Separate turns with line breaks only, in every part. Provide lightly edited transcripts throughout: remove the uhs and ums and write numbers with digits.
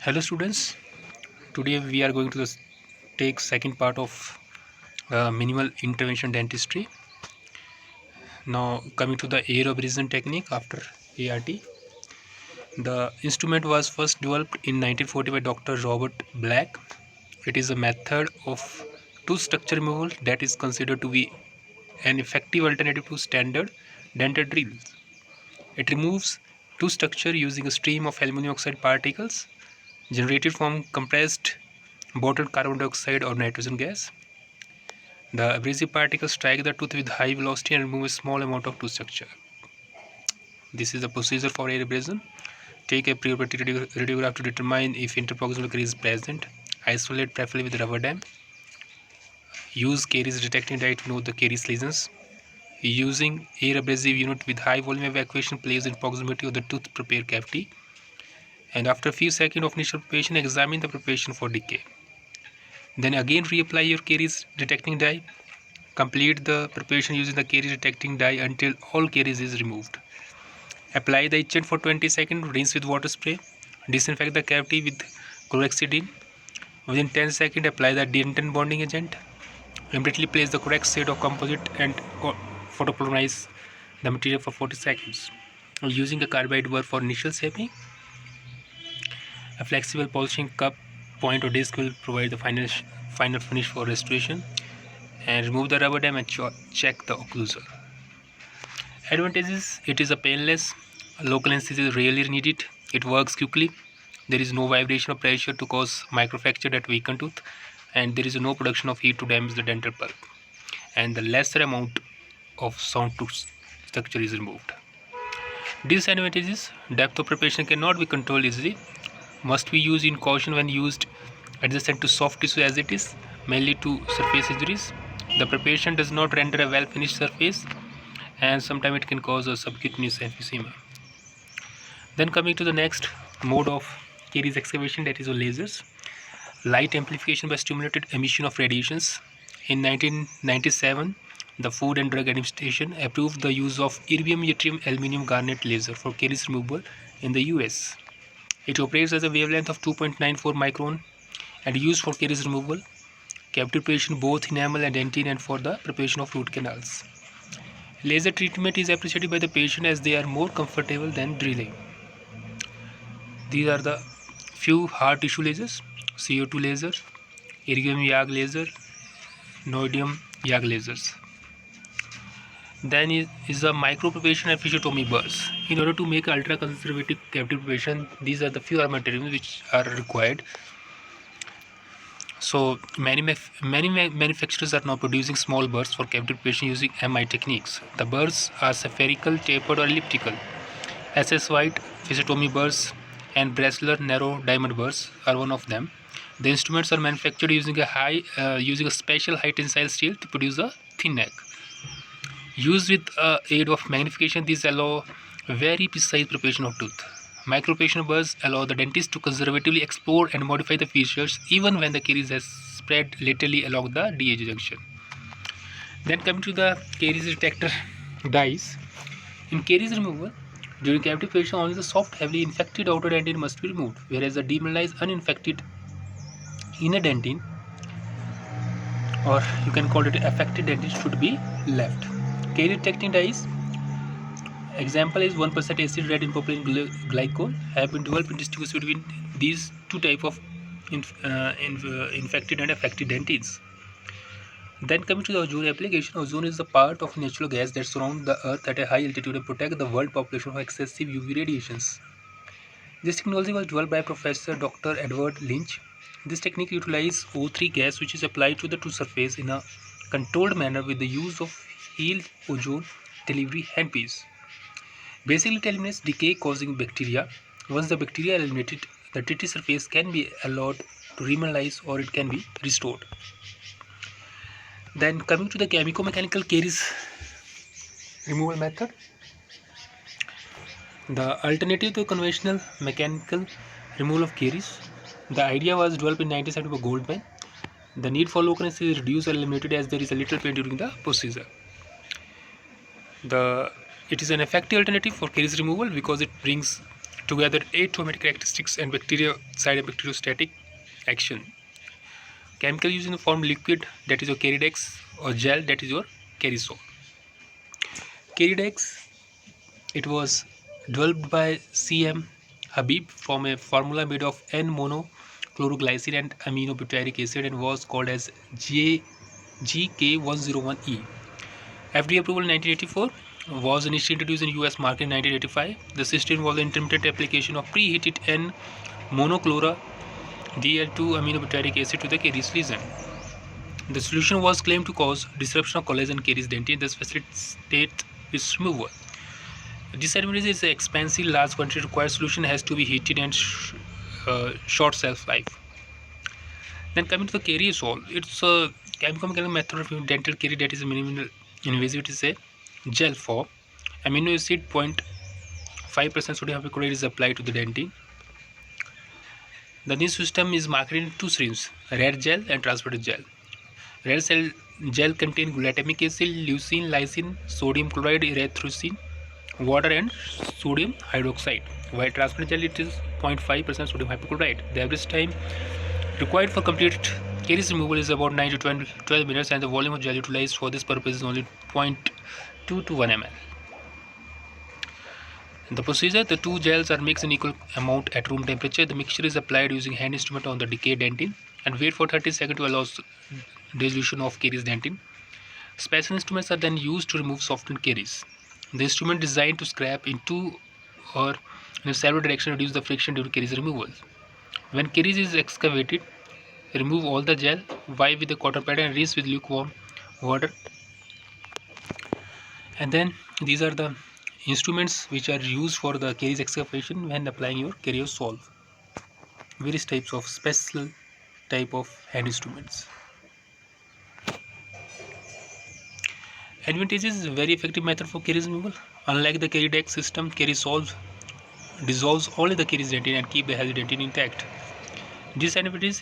Hello students, today we are going to take second part of minimal intervention dentistry. Now coming to the air abrasion technique after ART. The instrument was first developed in 1940 by Dr. Robert Black. It is a method of tooth structure removal that is considered to be an effective alternative to standard dental drills. It removes tooth structure using a stream of aluminum oxide particles generated from compressed bottled carbon dioxide or nitrogen gas. The abrasive particles strike the tooth with high velocity and remove a small amount of tooth structure. This is the procedure for air abrasion. Take a preoperative radiograph to determine if interproximal caries is present. Isolate preferably with rubber dam. Use caries detecting dye to note the caries lesions. Using air abrasive unit with high volume evacuation placed in proximity of the tooth prepare cavity. And after a few seconds of initial preparation, examine the preparation for decay. Then again reapply your caries detecting dye. Complete the preparation using the caries detecting dye until all caries is removed. Apply the etchant for 20 seconds, rinse with water spray. Disinfect the cavity with chlorhexidine. Within 10 seconds, apply the dentin bonding agent. Immediately place the correct shade of composite and photopolymerize the material for 40 seconds. Using a carbide burr for initial shaping. A flexible polishing cup, point or disc will provide the final finish for restoration. And remove the rubber dam and check the occlusal. Advantages: it is a painless, local anesthesia is rarely needed, it works quickly, there is no vibration or pressure to cause microfracture at weakened tooth, and there is no production of heat to damage the dental pulp, and the lesser amount of sound tooth structure is removed. Disadvantages: depth of preparation cannot be controlled easily, must be used in caution when used adjacent to soft tissue as it is, mainly to surface injuries. The preparation does not render a well finished surface, and sometimes it can cause a subcutaneous emphysema. Then coming to the next mode of caries excavation, that is lasers. Light amplification by stimulated emission of radiations. In 1997, the Food and Drug Administration approved the use of erbium yttrium aluminum garnet laser for caries removal in the US. It operates as a wavelength of 2.94 micron and used for caries removal, cavity preparation both enamel and dentine, and for the preparation of root canals. Laser treatment is appreciated by the patient as they are more comfortable than drilling. These are the few hard tissue lasers: CO2 laser, erbium YAG laser, neodymium YAG lasers. Then is the micropreparation and physiotomy burrs. In order to make ultra conservative cavity preparation, these are the few raw materials which are required. So many manufacturers are now producing small burrs for cavity preparation using MI techniques. The burrs are spherical, tapered, or elliptical. SS White physiotomy burrs and Bressler narrow diamond burrs are one of them. The instruments are manufactured using a special high tensile steel to produce a thin neck. Used with aid of magnification, these allow very precise preparation of tooth. Micropreparation burrs allow the dentist to conservatively explore and modify the features even when the caries has spread laterally along the DA junction. Then coming to the caries detector dyes. In caries removal, during cavity preparation, only the soft, heavily infected outer dentine must be removed, whereas the demineralized, uninfected inner dentine, or you can call it affected dentine, should be left. Caries detecting dyes, example is 1% acid red in propylene glycol, have been developed in distinguish between these two types of infected and affected dentines. Then coming to the ozone application, ozone is the part of natural gas that surrounds the earth at a high altitude and protect the world population from excessive UV radiations. This technology was developed by Professor Dr. Edward Lynch. This technique utilizes O3 gas, which is applied to the tooth surface in a controlled manner with the use of heel ozone delivery handpiece. Basically, it eliminates decay causing bacteria. Once the bacteria are eliminated, the treated surface can be allowed to remineralize or it can be restored. Then coming to the chemico-mechanical caries removal method. The alternative to conventional mechanical removal of caries. The idea was developed in 1970 by Goldman. The need for local anesthesia is reduced or eliminated as there is a little pain during the procedure. It is an effective alternative for caries removal because it brings together 8 chromatic characteristics and bactericide and bacteriostatic action. Chemical used in the form liquid, that is your Keridex, or gel, that is your Kerisol. Keridex, it was developed by C.M. Habib from a formula made of N-monochloroglycine and aminobutyric acid and was called as GK101E. FDA approval in 1984, was initially introduced in US market in 1985. The system involved the intermittent application of preheated N-monochlora DL2 aminobutyric acid to the caries lesion. The solution was claimed to cause disruption of collagen caries dentin, thus facilitate its removal. The disadvantage is the expensive, large quantity required solution has to be heated and short shelf life. Then coming to the Kerisol, it's a chemical method of dental caries that is minimal invasive. It is a gel form. Amino acid 0.5% sodium hypochlorite is applied to the dentin. The new system is marketed in two streams: red gel and transparent gel. Red cell gel contains glutamic acid, leucine, lysine, sodium chloride, erythrocin, water and sodium hydroxide. While transparent gel, it is 0.5% sodium hypochlorite. The average time required for complete caries removal is about 9 to 12 minutes, and the volume of gel utilized for this purpose is only 0.2 to 1 ml. In the procedure, the two gels are mixed in equal amount at room temperature. The mixture is applied using hand instrument on the decayed dentin and wait for 30 seconds to allow dissolution of caries dentin. Special instruments are then used to remove softened caries. The instrument designed to scrape into or in several directions reduce the friction during caries removal. When caries is excavated, remove all the gel, wipe with a cotton pad and rinse with lukewarm water. And then these are the instruments which are used for the caries excavation when applying your Kerisol. Various types of special type of hand instruments. Advantages: is a very effective method for caries removal. Unlike the Keridex system, Kerisol dissolves only the caries dentin and keep the healthy dentin intact. Disadvantages: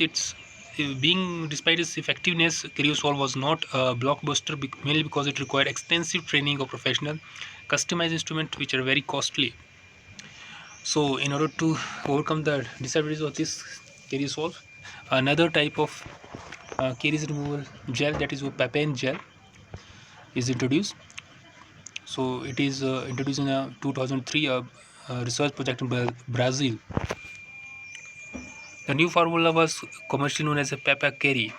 despite its effectiveness, Kerisol was not a blockbuster mainly because it required extensive training of professional, customized instruments which are very costly. So, in order to overcome the disadvantages of this Kerisol, another type of caries removal gel, that is a papain gel, is introduced. So it is introduced in 2003 research project in Brazil. The new formula was commercially known as a Pepacari.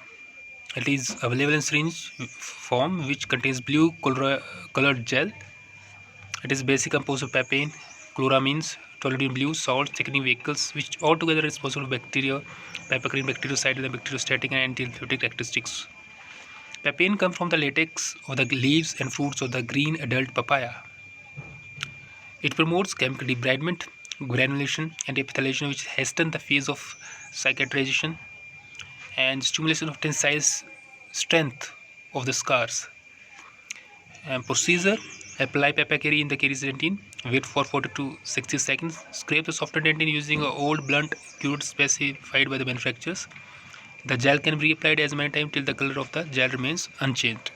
It is available in syringe form, which contains blue colored gel. It is basic composed of papain, chloramines, toluene blue, salt, thickening vehicles, which altogether are responsible for bacteria, papain, bactericide, and bacteriostatic and anti-inflammatory characteristics. Papain comes from the latex of the leaves and fruits of the green adult papaya. It promotes chemical debridement, granulation, and epitheliation, which hasten the phase of cicatrization and stimulation of tensile strength of the scars. And procedure: apply Pepacari in the caries dentin, wait for 40 to 60 seconds, scrape the softened dentin using an old blunt cured specified by the manufacturers. The gel can be reapplied as many times till the color of the gel remains unchanged.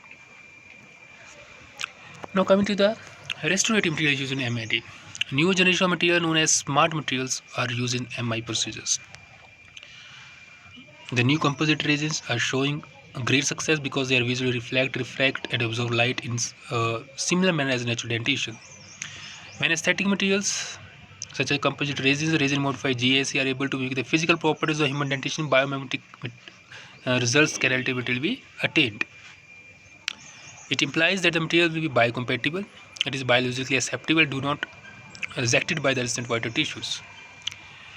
Now coming to the restorative materials used in MID. New generation of material known as smart materials are used in MI procedures. The new composite resins are showing great success because they are visually refract, and absorb light in a similar manner as natural dentation. When aesthetic materials such as composite resins, resin modified GAC are able to mimic the physical properties of human dentation, biomimetic results can ultimately be attained. It implies that the material will be biocompatible, it is biologically acceptable, do not rejected by the recent vital tissues.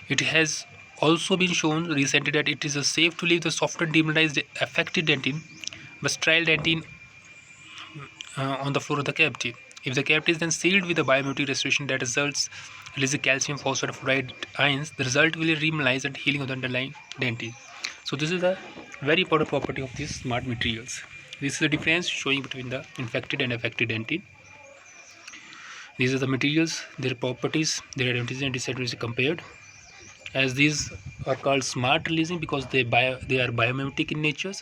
It has also been shown recently that it is safe to leave the softened demineralized affected dentin but sterile dentin on the floor of the cavity. If the cavity is then sealed with a biomimetic restoration that results releasing calcium phosphate fluoride ions, the result will be remineralize and healing of the underlying dentin. So this is a very important property of these smart materials. This is the difference showing between the infected and affected dentin. These are the materials, their properties, their advantages and disadvantages compared. As these are called smart releasing because they are biomimetic in nature.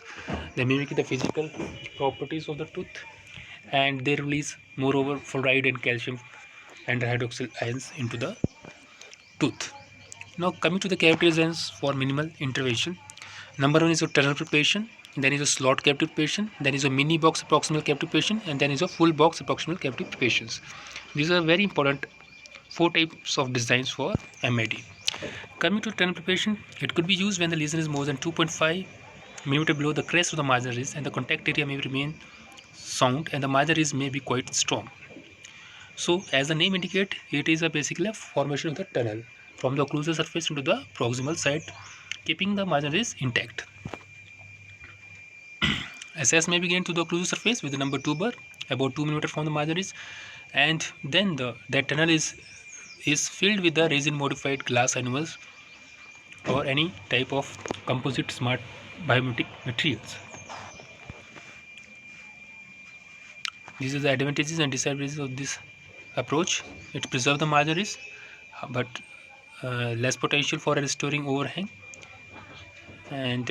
They mimic the physical properties of the tooth, and they release moreover fluoride and calcium and hydroxyl ions into the tooth. Now coming to the cavity designs for minimal intervention. Number one is a tunnel preparation, then is a slot cavity preparation, then is a mini box approximal cavity preparation, and then is a full box approximal cavity preparations. These are very important 4 types of designs for MID. Coming to tunnel preparation, it could be used when the lesion is more than 2.5 mm below the crest of the marginal ridge and the contact area may remain sound and the marginal ridge may be quite strong. So as the name indicates, it is basically a formation of the tunnel from the occlusal surface into the proximal side, keeping the marginal ridge intact. Access may begin to the occlusal surface with the number 2 bar about 2 mm from the marginal ridge, and then that tunnel is filled with the resin modified glass animals or any type of composite smart biomimetic materials. These are the advantages and disadvantages of this approach. It preserves the margins but less potential for restoring overhang, and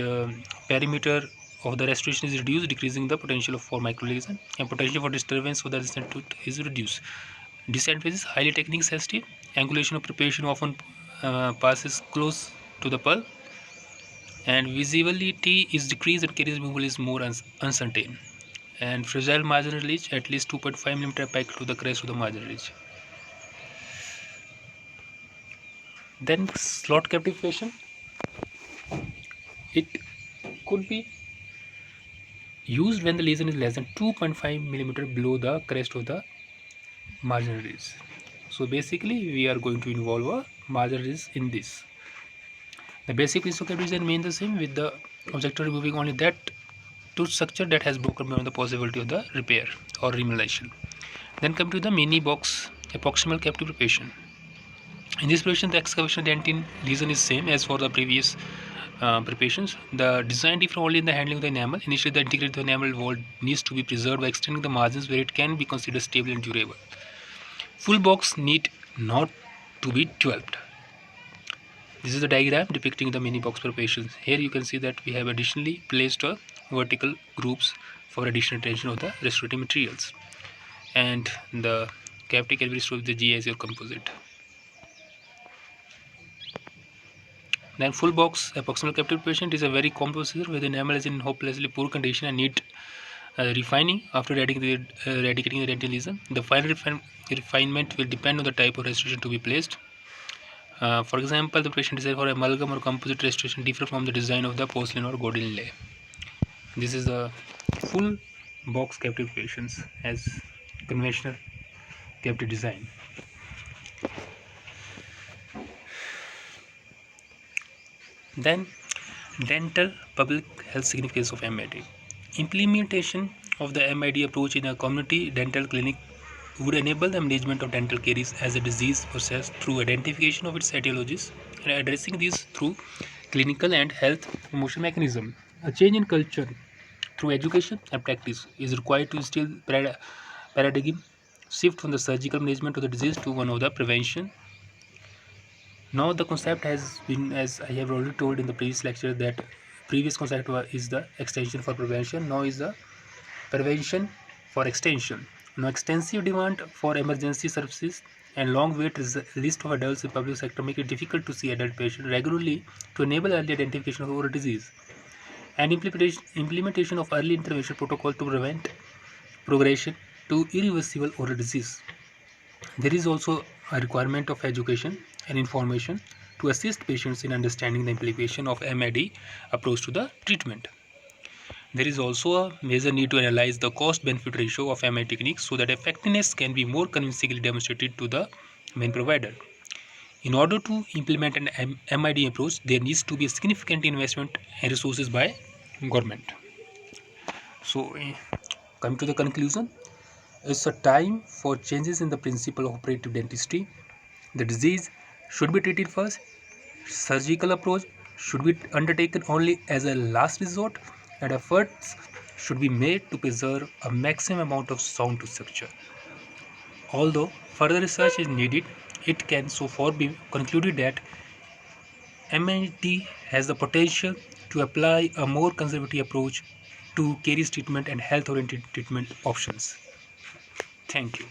perimeter of the restoration is reduced, decreasing the potential for microlesion, and potential for disturbance of the resistant tooth is reduced. Disadvantages: highly technique sensitive, angulation of preparation often passes close to the pulp, and visibility is decreased and caries removal is more uncertain, and fragile marginal ridge at least 2.5 mm back to the crest of the marginal ridge. Then slot cavity preparation, it could be used when the lesion is less than 2.5 mm below the crest of the marginal ridge. So basically we are going to involve a marginal ridge in this. The basic principle of cavity design remain the same, with the objective removing only that tooth structure that has broken beyond the possibility of the repair or remediation. Then come to the mini box approximal cavity preparation. In this preparation, the excavation dentin lesion is same as for the previous preparations. The design differ only in the handling of the enamel. Initially, the integrated enamel wall needs to be preserved by extending the margins where it can be considered stable and durable. Full box need not to be developed. This is the diagram depicting the mini box preparations. Here you can see that we have additionally placed vertical groups for additional tension of the restorative materials, and the cavity can be restored with the GIS or composite. Then full box approximal cavity preparation is a very complex procedure where the enamel is in hopelessly poor condition and need refining after eradicating the dental lesion. The final refinement will depend on the type of restoration to be placed. For example, the preparation design for amalgam or composite restoration differ from the design of the porcelain or gold inlay. This is the full box cavity preparations as conventional cavity design. Then dental public health significance of MID. Implementation of the MID approach in a community dental clinic would enable the management of dental caries as a disease process through identification of its etiologies and addressing these through clinical and health promotion mechanism. A change in culture through education and practice is required to instill paradigm shift from the surgical management of the disease to one of the prevention. Now the concept has been, as I have already told in the previous lecture, that previous concept is the extension for prevention. Now is the prevention for extension. Now extensive demand for emergency services and long wait list of adults in public sector make it difficult to see adult patients regularly to enable early identification of oral disease and implementation of early intervention protocol to prevent progression to irreversible oral disease. There is also a requirement of education and information to assist patients in understanding the implication of MID approach to the treatment. There is also a major need to analyze the cost-benefit ratio of MID techniques so that effectiveness can be more convincingly demonstrated to the main provider. In order to implement an MID approach, there needs to be a significant investment and resources by government. So, coming to the conclusion, it's a time for changes in the principle of operative dentistry. The disease should be treated first. Surgical approach should be undertaken only as a last resort, and efforts should be made to preserve a maximum amount of sound tooth structure. Although further research is needed, it can so far be concluded that MID has the potential to apply a more conservative approach to caries treatment and health-oriented treatment options. Thank you.